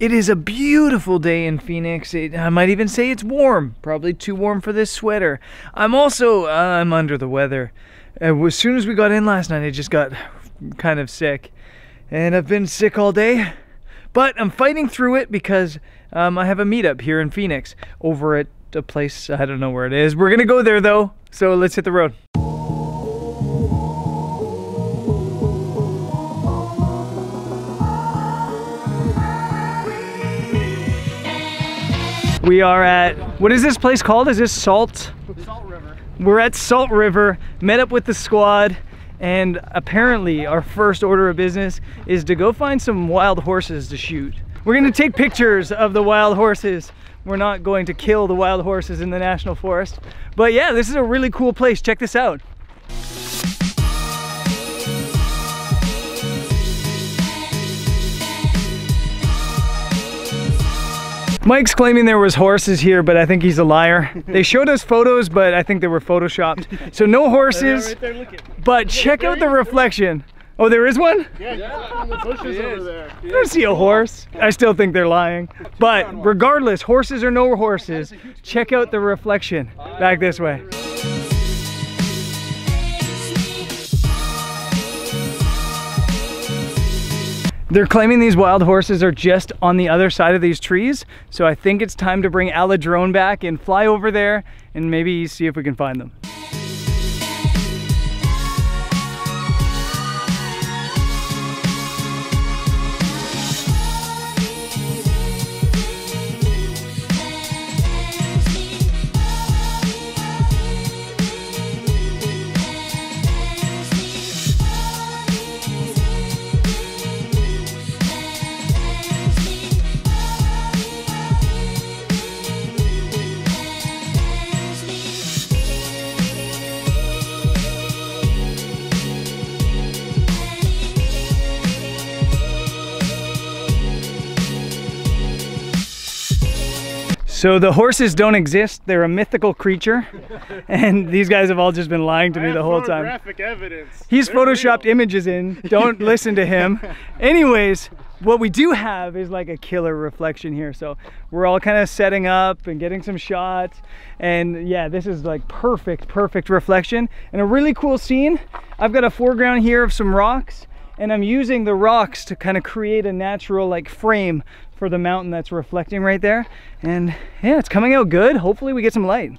It is a beautiful day in Phoenix. I might even say it's warm. Probably too warm for this sweater. I'm under the weather. As soon as we got in last night, I just got kind of sick. And I've been sick all day. But I'm fighting through it because I have a meetup here in Phoenix over at a place, I don't know where it is. We're gonna go there though, so let's hit the road. We are at, what is this place called? Is this Salt River? We're at Salt River, met up with the squad, and apparently our first order of business is to go find some wild horses to shoot. We're gonna take pictures of the wild horses. We're not going to kill the wild horses in the national forest. But yeah, this is a really cool place. Check this out. Mike's claiming there was horses here, but I think he's a liar. They showed us photos, but I think they were photoshopped. So no horses, right there, but check out the reflection. Oh, there is one? Yeah, in the bushes over there. I don't see a horse. I still think they're lying. But regardless, horses or no horses, check out the reflection. Back this way. They're claiming these wild horses are just on the other side of these trees. So I think it's time to bring Ala drone back and fly over there and maybe see if we can find them. So the horses don't exist, they're a mythical creature, and these guys have all just been lying to me the whole time. Photographic evidence. He's photoshopped images in, don't listen to him. Anyways, what we do have is like a killer reflection here, so we're all kind of setting up and getting some shots, and yeah, this is like perfect reflection, and a really cool scene. I've got a foreground here of some rocks, and I'm using the rocks to kind of create a natural like frame for the mountain that's reflecting right there. And yeah, it's coming out good. Hopefully we get some light.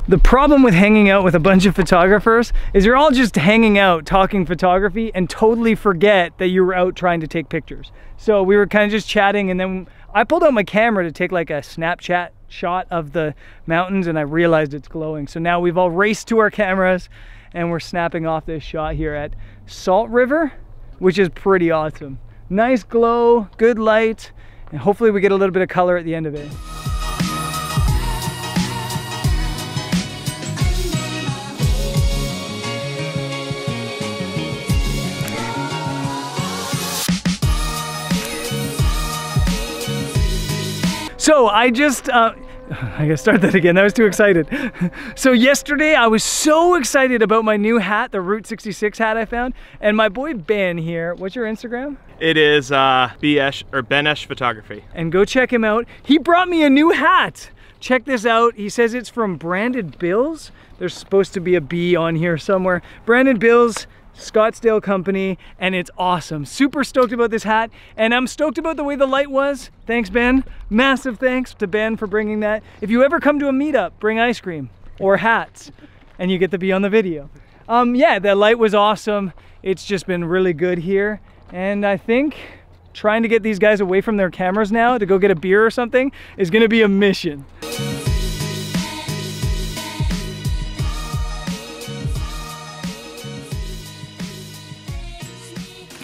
The problem with hanging out with a bunch of photographers is you're all just hanging out talking photography and totally forget that you were out trying to take pictures. So we were kind of just chatting, and then I pulled out my camera to take like a Snapchat shot of the mountains, and I realized it's glowing. So now we've all raced to our cameras and we're snapping off this shot here at Salt River, which is pretty awesome. Nice glow, good light, and hopefully we get a little bit of color at the end of it. So I gotta start that again, I was too excited. So yesterday I was so excited about my new hat, the Route 66 hat I found, and my boy Ben here, what's your Instagram? It is Ben-esh Photography. And go check him out. He brought me a new hat. Check this out. He says it's from Branded Bills. There's supposed to be a B on here somewhere. Branded Bills, Scottsdale company, and it's awesome. Super stoked about this hat, and I'm stoked about the way the light was. Thanks, Ben. Massive thanks to Ben for bringing that. If you ever come to a meetup, bring ice cream or hats, and you get to be on the video. Yeah, the light was awesome. It's just been really good here, and I think trying to get these guys away from their cameras now to go get a beer or something is gonna be a mission.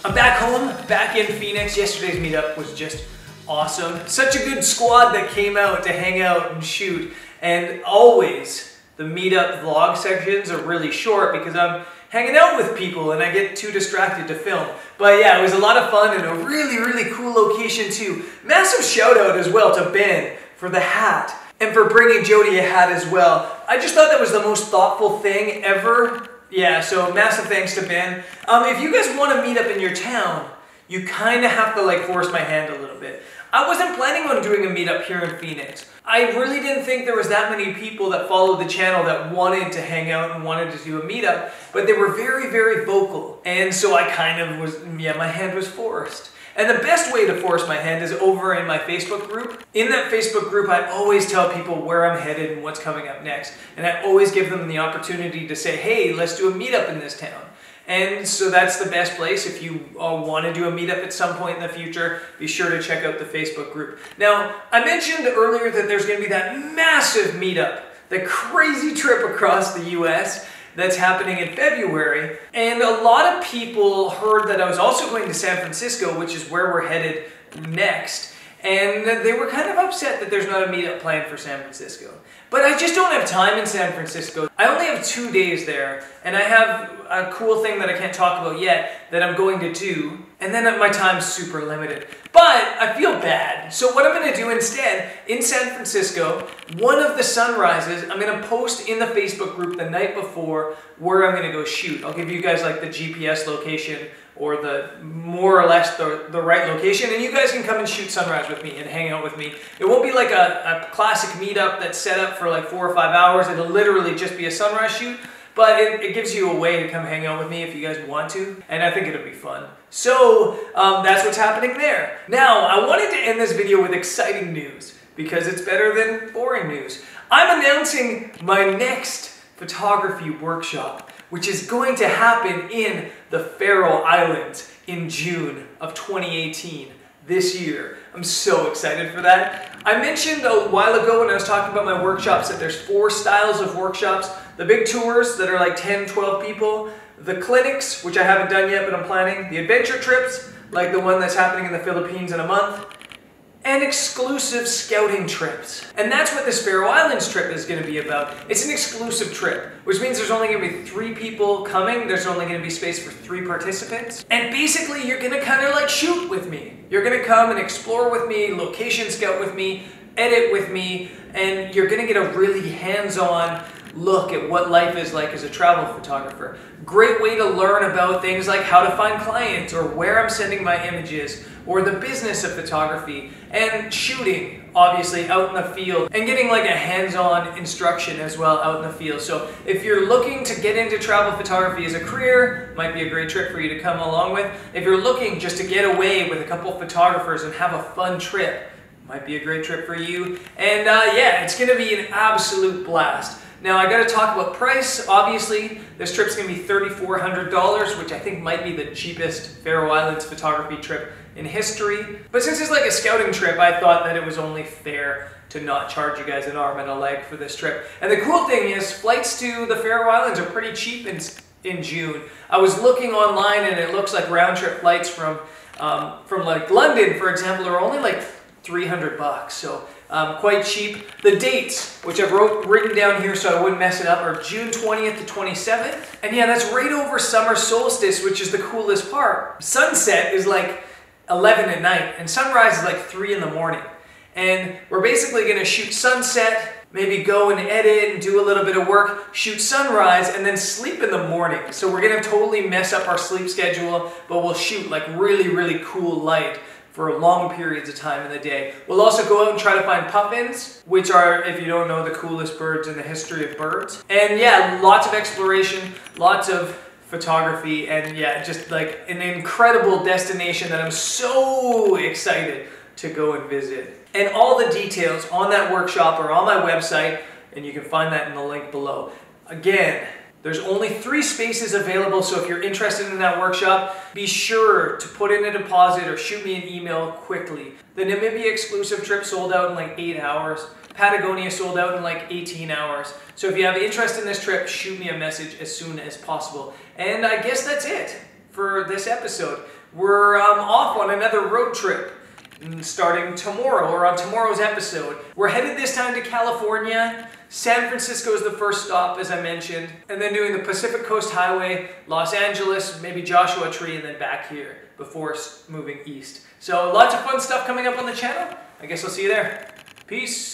I'm back home, back in Phoenix. Yesterday's meetup was just awesome. Such a good squad that came out to hang out and shoot. And always the meetup vlog sections are really short because I'm hanging out with people and I get too distracted to film. But yeah, it was a lot of fun and a really, really cool location too. Massive shout out as well to Ben for the hat and for bringing Jody a hat as well. I just thought that was the most thoughtful thing ever. Yeah, so massive thanks to Ben. If you guys want to meet up in your town, you kind of have to like force my hand a little bit. I wasn't planning on doing a meetup here in Phoenix. I really didn't think there was that many people that followed the channel that wanted to hang out and wanted to do a meetup, but they were very, very vocal. And so I kind of was, yeah, my hand was forced. And the best way to force my hand is over in my Facebook group. In that Facebook group, I always tell people where I'm headed and what's coming up next. And I always give them the opportunity to say, hey, let's do a meetup in this town. And so that's the best place. If you want to do a meetup at some point in the future, be sure to check out the Facebook group. Now, I mentioned earlier that there's going to be that massive meetup, the crazy trip across the US that's happening in February. And a lot of people heard that I was also going to San Francisco, which is where we're headed next. And they were kind of upset that there's not a meetup planned for San Francisco. But I just don't have time in San Francisco. I only have 2 days there, and I have a cool thing that I can't talk about yet that I'm going to do, and then my time's super limited. But I feel bad. So what I'm going to do instead, in San Francisco, one of the sunrises, I'm going to post in the Facebook group the night before where I'm going to go shoot. I'll give you guys like the GPS location or the more or less the right location, and you guys can come and shoot sunrise with me and hang out with me. It won't be like a classic meetup that's set up for like 4 or 5 hours. It'll literally just be a sunrise shoot, but it gives you a way to come hang out with me if you guys want to, and I think it'll be fun. So that's what's happening there. Now, I wanted to end this video with exciting news because it's better than boring news. I'm announcing my next photography workshop, which is going to happen in the Faroe Islands in June of 2018, this year. I'm so excited for that. I mentioned a while ago when I was talking about my workshops that there's 4 styles of workshops. The big tours that are like 10, 12 people, the clinics, which I haven't done yet but I'm planning, the adventure trips, like the one that's happening in the Philippines in a month, and exclusive scouting trips. And that's what this Faroe Islands trip is going to be about. It's an exclusive trip, which means there's only going to be 3 people coming. There's only going to be space for 3 participants. And basically, you're going to kind of like shoot with me. You're going to come and explore with me, location scout with me, edit with me, and you're going to get a really hands-on look at what life is like as a travel photographer. Great way to learn about things like how to find clients or where I'm sending my images or the business of photography and shooting, obviously, out in the field and getting like a hands-on instruction as well out in the field. So if you're looking to get into travel photography as a career, might be a great trip for you to come along with. If you're looking just to get away with a couple photographers and have a fun trip, might be a great trip for you. And yeah, it's gonna be an absolute blast. Now I gotta talk about price. Obviously, this trip's gonna be $3,400, which I think might be the cheapest Faroe Islands photography trip in history. But since it's like a scouting trip, I thought that it was only fair to not charge you guys an arm and a leg for this trip. And the cool thing is, flights to the Faroe Islands are pretty cheap in June. I was looking online and it looks like round-trip flights from like London, for example, are only like $300, so quite cheap. The dates, which I've written down here so I wouldn't mess it up, are June 20th to 27th. And yeah, that's right over summer solstice, which is the coolest part. Sunset is like 11 at night, and sunrise is like 3 in the morning. And we're basically gonna shoot sunset, maybe go and edit and do a little bit of work, shoot sunrise, and then sleep in the morning. So we're gonna totally mess up our sleep schedule, but we'll shoot like really, really cool light for long periods of time in the day. We'll also go out and try to find puffins, which are, if you don't know, the coolest birds in the history of birds. And yeah, lots of exploration, lots of photography, and yeah, just like an incredible destination that I'm so excited to go and visit. And all the details on that workshop are on my website, and you can find that in the link below. Again, there's only 3 spaces available, so if you're interested in that workshop, be sure to put in a deposit or shoot me an email quickly. The Namibia exclusive trip sold out in like 8 hours. Patagonia sold out in like 18 hours. So if you have interest in this trip, shoot me a message as soon as possible. And I guess that's it for this episode. We're off on another road trip starting tomorrow, or on tomorrow's episode. We're headed this time to California. San Francisco is the first stop, as I mentioned, and then doing the Pacific Coast Highway, Los Angeles, maybe Joshua Tree, and then back here before moving east. So lots of fun stuff coming up on the channel. I guess I'll see you there. Peace.